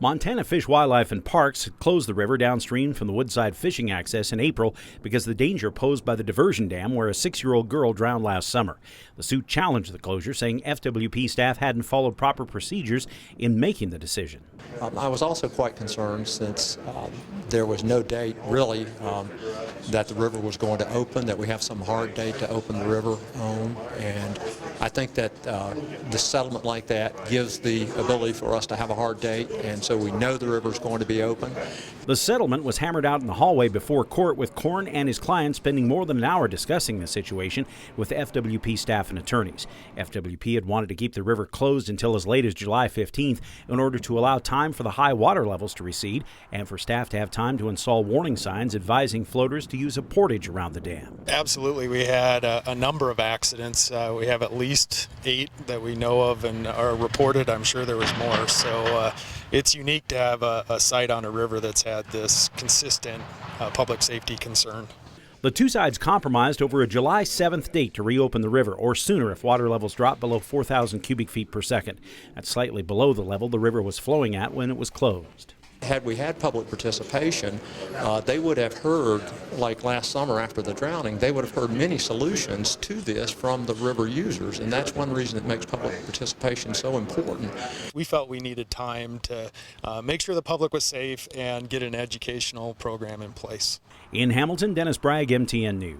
Montana Fish, Wildlife, and Parks closed the river downstream from the Woodside fishing access in April because of the danger posed by the diversion dam where a 6-year-old girl drowned last summer. The suit challenged the closure, saying FWP staff hadn't followed proper procedures in making the decision. I was also quite concerned since there was no date really that the river was going to open, that we have some hard date to open the river on, and I think that the settlement like that gives the ability for us to have a hard date, and so we know the river is going to be open. The settlement was hammered out in the hallway before court, with Korn and his client spending more than an hour discussing the situation with FWP staff and attorneys. FWP had wanted to keep the river closed until as late as July 15th in order to allow time for the high water levels to recede and for staff to have time to install warning signs advising floaters to use a portage around the dam. Absolutely. We had a number of accidents. We have at least 8 that we know of and are reported. I'm sure there was more. So it's unique to have a site on a river that's had this consistent public safety concern. The two sides compromised over a July 7th date to reopen the river, or sooner if water levels drop below 4,000 cubic feet per second. That's slightly below the level the river was flowing at when it was closed. Had we had public participation, they would have heard, like last summer after the drowning, they would have heard many solutions to this from the river users, and that's one reason it makes public participation so important. We felt we needed time to make sure the public was safe and get an educational program in place. In Hamilton, Dennis Bragg, MTN News.